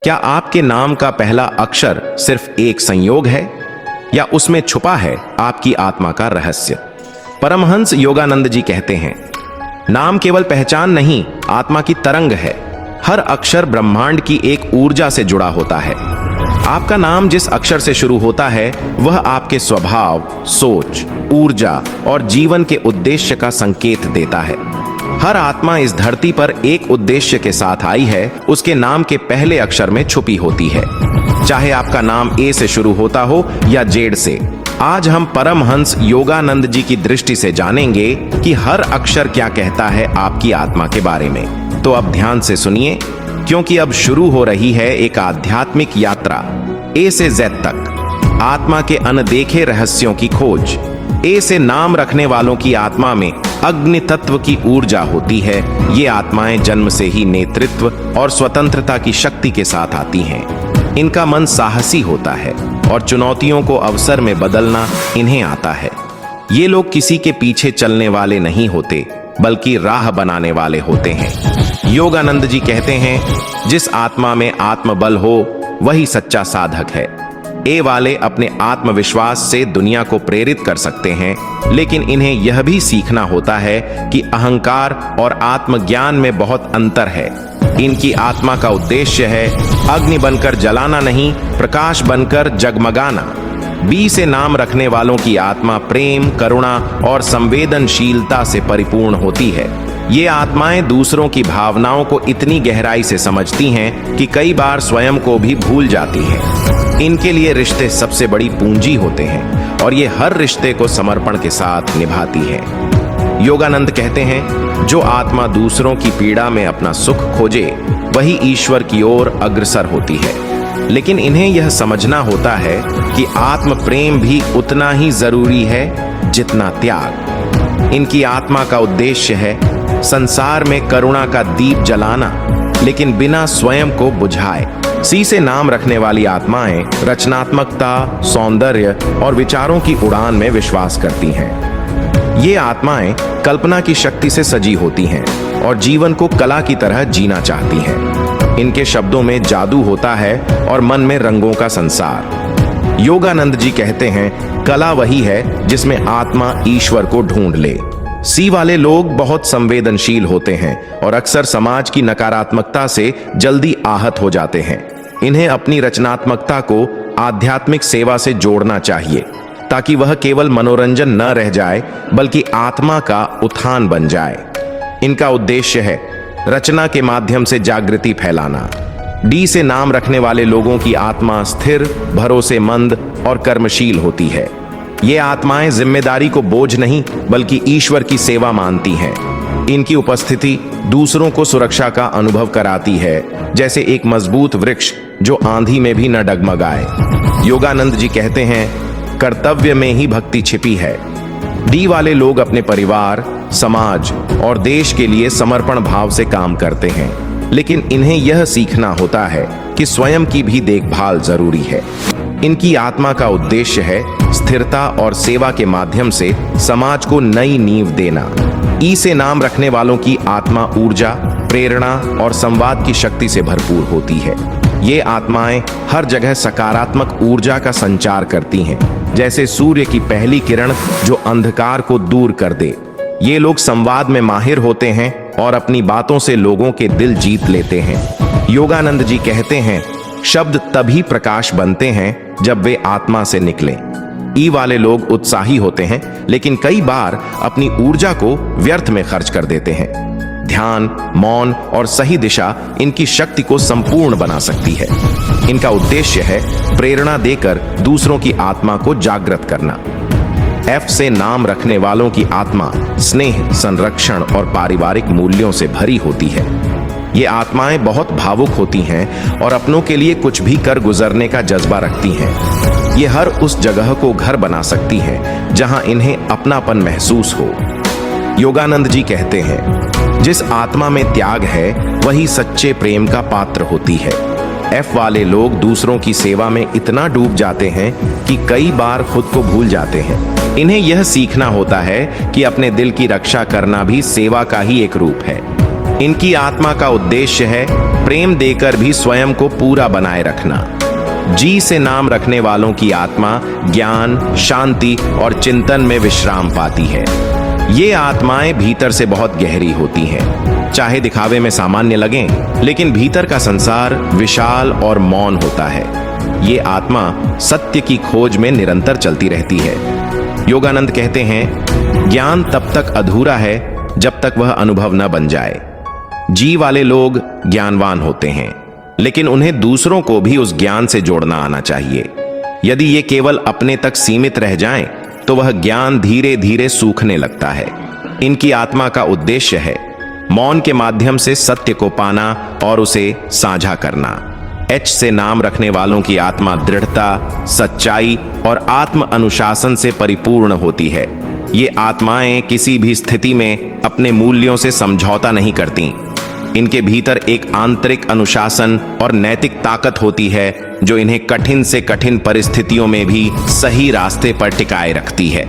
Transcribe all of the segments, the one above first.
क्या आपके नाम का पहला अक्षर सिर्फ एक संयोग है या उसमें छुपा है आपकी आत्मा का रहस्य? परमहंस योगानंद जी कहते हैं, नाम केवल पहचान नहीं, आत्मा की तरंग है। हर अक्षर ब्रह्मांड की एक ऊर्जा से जुड़ा होता है। आपका नाम जिस अक्षर से शुरू होता है वह आपके स्वभाव, सोच, ऊर्जा और जीवन के उद्देश्य का संकेत देता है। हर आत्मा इस धरती पर एक उद्देश्य के साथ आई है, उसके नाम के पहले अक्षर में छुपी होती है। चाहे आपका नाम ए से शुरू होता हो या जेड से। आज हम परमहंस योगानंद जी की दृष्टि से जानेंगे कि हर अक्षर क्या कहता है आपकी आत्मा के बारे में। तो अब ध्यान से सुनिए, क्योंकि अब शुरू हो रही है एक आध्यात्मिक यात्रा, ए से जेड तक, आत्मा के अनदेखे रहस्यों की खोज। ए से नाम रखने वालों की आत्मा में अग्नि तत्व की ऊर्जा होती है। ये आत्माएं जन्म से ही नेतृत्व और स्वतंत्रता की शक्ति के साथ आती हैं। इनका मन साहसी होता है और चुनौतियों को अवसर में बदलना इन्हें आता है। ये लोग किसी के पीछे चलने वाले नहीं होते, बल्कि राह बनाने वाले होते हैं। योगानंद जी कहते हैं, जिस आत्मा में आत्मबल हो वही सच्चा साधक है। ए वाले अपने आत्मविश्वास से दुनिया को प्रेरित कर सकते हैं, लेकिन इन्हें यह भी सीखना होता है कि अहंकार और आत्मज्ञान में बहुत अंतर है। इनकी आत्मा का उद्देश्य है अग्नि बनकर जलाना नहीं, प्रकाश बनकर जगमगाना। बी से नाम रखने वालों की आत्मा प्रेम, करुणा और संवेदनशीलता से परिपूर्ण होती है। ये आत्माएं दूसरों की भावनाओं को इतनी गहराई से समझती हैं कि कई बार स्वयं को भी भूल जाती हैं। इनके लिए रिश्ते सबसे बड़ी पूंजी होते हैं और ये हर रिश्ते को समर्पण के साथ निभाती है। योगानंद कहते हैं, जो आत्मा दूसरों की पीड़ा में अपना सुख खोजे वही ईश्वर की ओर अग्रसर होती है। लेकिन इन्हें यह समझना होता है कि आत्म प्रेम भी उतना ही जरूरी है जितना त्याग। इनकी आत्मा का उद्देश्य है संसार में करुणा का दीप जलाना, लेकिन बिना स्वयं को बुझाए। सी से नाम रखने वाली आत्माएं रचनात्मकता, सौंदर्य और विचारों की उड़ान में विश्वास करती हैं। ये आत्माएं कल्पना की शक्ति से सजी होती हैं और जीवन को कला की तरह जीना चाहती हैं। इनके शब्दों में जादू होता है और मन में रंगों का संसार। योगानंद जी कहते हैं, कला वही है जिसमें आत्मा ईश्वर को ढूंढ ले। सी वाले लोग बहुत संवेदनशील होते हैं और अक्सर समाज की नकारात्मकता से जल्दी आहत हो जाते हैं। इन्हें अपनी रचनात्मकता को आध्यात्मिक सेवा से जोड़ना चाहिए, ताकि वह केवल मनोरंजन न रह जाए बल्कि आत्मा का उत्थान बन जाए। इनका उद्देश्य है रचना के माध्यम से जागृति फैलाना। डी से नाम रखने वाले लोगों की आत्मा स्थिर, भरोसेमंद और कर्मशील होती है। ये आत्माएं जिम्मेदारी को बोझ नहीं बल्कि ईश्वर की सेवा मानती हैं। इनकी उपस्थिति दूसरों को सुरक्षा का अनुभव कराती है, जैसे एक मजबूत वृक्ष जो आंधी में भी न डगमगाए। योगानंद जी कहते हैं, कर्तव्य में ही भक्ति छिपी है। डी वाले लोग अपने परिवार, समाज और देश के लिए समर्पण भाव से काम करते हैं, लेकिन इन्हें यह सीखना होता है कि स्वयं की भी देखभाल जरूरी है। इनकी आत्मा का उद्देश्य है स्थिरता और सेवा के माध्यम से समाज को नई नींव देना। ई से नाम रखने वालों की आत्मा ऊर्जा, प्रेरणा और संवाद की शक्ति से भरपूर होती है। ये आत्माएं हर जगह सकारात्मक ऊर्जा का संचार करती हैं, जैसे सूर्य की पहली किरण जो अंधकार को दूर कर दे। ये लोग संवाद में माहिर होते हैं और अपनी बातों से लोगों के दिल जीत लेते हैं। योगानंद जी कहते हैं, शब्द तभी प्रकाश बनते हैं जब वे आत्मा से निकलें। ई वाले लोग उत्साही होते हैं, लेकिन कई बार अपनी ऊर्जा को व्यर्थ में खर्च कर देते हैं। ध्यान, मौन और सही दिशा इनकी शक्ति को संपूर्ण बना सकती है। इनका उद्देश्य है प्रेरणा देकर दूसरों की आत्मा को जागृत करना। एफ से नाम रखने वालों की आत्मा स्नेह, संरक्षण और पारिवारिक मूल्यों से भरी होती है। ये आत्माएं बहुत भावुक होती हैं और अपनों के लिए कुछ भी कर गुजरने का जज्बा रखती हैं। ये हर उस जगह को घर बना सकती हैं जहां इन्हें अपनापन महसूस हो। योगानंद जी कहते हैं, जिस आत्मा में त्याग है वही सच्चे प्रेम का पात्र होती है। एफ वाले लोग दूसरों की सेवा में इतना डूब जाते हैं कि कई बार खुद को भूल जाते हैं। इन्हें यह सीखना होता है कि अपने दिल की रक्षा करना भी सेवा का ही एक रूप है। इनकी आत्मा का उद्देश्य है प्रेम देकर भी स्वयं को पूरा बनाए रखना। जी से नाम रखने वालों की आत्मा ज्ञान, शांति और चिंतन में विश्राम पाती है। ये आत्माएं भीतर से बहुत गहरी होती हैं, चाहे दिखावे में सामान्य लगें, लेकिन भीतर का संसार विशाल और मौन होता है। ये आत्मा सत्य की खोज में निरंतर चलती रहती है। योगानंद कहते हैं, ज्ञान तब तक अधूरा है जब तक वह अनुभव न बन जाए। जी वाले लोग ज्ञानवान होते हैं, लेकिन उन्हें दूसरों को भी उस ज्ञान से जोड़ना आना चाहिए। यदि ये केवल अपने तक सीमित रह जाएं, तो वह ज्ञान धीरे धीरे सूखने लगता है। इनकी आत्मा का उद्देश्य है मौन के माध्यम से सत्य को पाना और उसे साझा करना। एच से नाम रखने वालों की आत्मा दृढ़ता, सच्चाई और आत्म अनुशासन से परिपूर्ण होती है। ये आत्माएं किसी भी स्थिति में अपने मूल्यों से समझौता नहीं करती। इनके भीतर एक आंतरिक अनुशासन और नैतिक ताकत होती है जो इन्हें कठिन से कठिन परिस्थितियों में भी सही रास्ते पर टिकाए रखती है।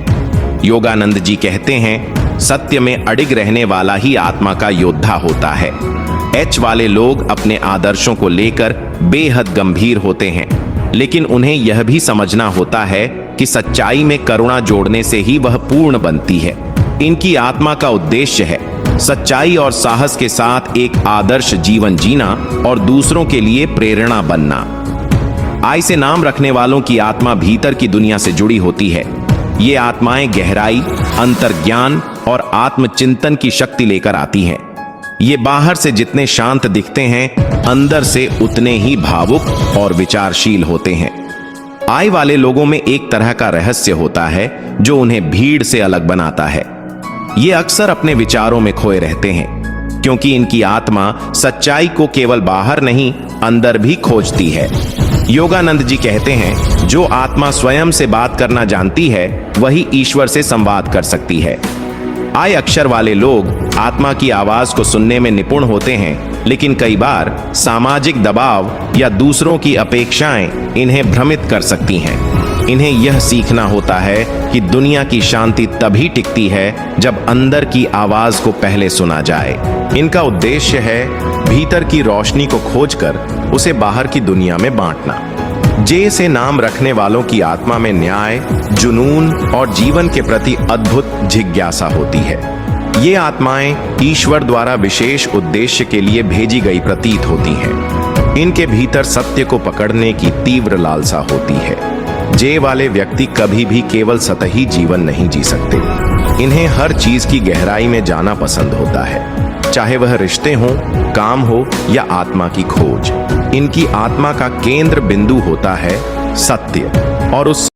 योगानंद जी कहते हैं, सत्य में अडिग रहने वाला ही आत्मा का योद्धा होता है। एच वाले लोग अपने आदर्शों को लेकर बेहद गंभीर होते हैं, लेकिन उन्हें यह भी समझना होता है कि सच्चाई में करुणा जोड़ने से ही वह पूर्ण बनती है। इनकी आत्मा का उद्देश्य है सच्चाई और साहस के साथ एक आदर्श जीवन जीना और दूसरों के लिए प्रेरणा बनना। आई से नाम रखने वालों की आत्मा भीतर की दुनिया से जुड़ी होती है। ये आत्माएं गहराई, अंतर्ज्ञान और आत्मचिंतन की शक्ति लेकर आती हैं। ये बाहर से जितने शांत दिखते हैं, अंदर से उतने ही भावुक और विचारशील होते हैं। आई वाले लोगों में एक तरह का रहस्य होता है जो उन्हें भीड़ से अलग बनाता है। ये अक्सर अपने विचारों में खोए रहते हैं, क्योंकि इनकी आत्मा सच्चाई को केवल बाहर नहीं, अंदर भी खोजती है। योगानंद जी कहते हैं, जो आत्मा स्वयं से बात करना जानती है, वही ईश्वर से संवाद कर सकती है। आई अक्षर वाले लोग आत्मा की आवाज को सुनने में निपुण होते हैं, लेकिन कई बार सामाजिक दबाव या दूसरों की अपेक्षाएं इन्हें भ्रमित कर सकती हैं। इन्हें यह सीखना होता है कि दुनिया की शांति तभी टिकती है जब अंदर की आवाज को पहले सुना जाए। इनका उद्देश्य है भीतर की रोशनी को खोजकर उसे बाहर की दुनिया में बांटना। जे से नाम रखने वालों की आत्मा में न्याय, जुनून और जीवन के प्रति अद्भुत जिज्ञासा होती है। ये आत्माएं ईश्वर द्वारा विशेष उद्देश्य के लिए भेजी गई प्रतीत होती हैं। इनके भीतर सत्य को पकड़ने की तीव्र लालसा होती है। जे वाले व्यक्ति कभी भी केवल सतही जीवन नहीं जी सकते। इन्हें हर चीज की गहराई में जाना पसंद होता है, चाहे वह रिश्ते हों, काम हो या आत्मा की खोज। इनकी आत्मा का केंद्र बिंदु होता है सत्य, और उस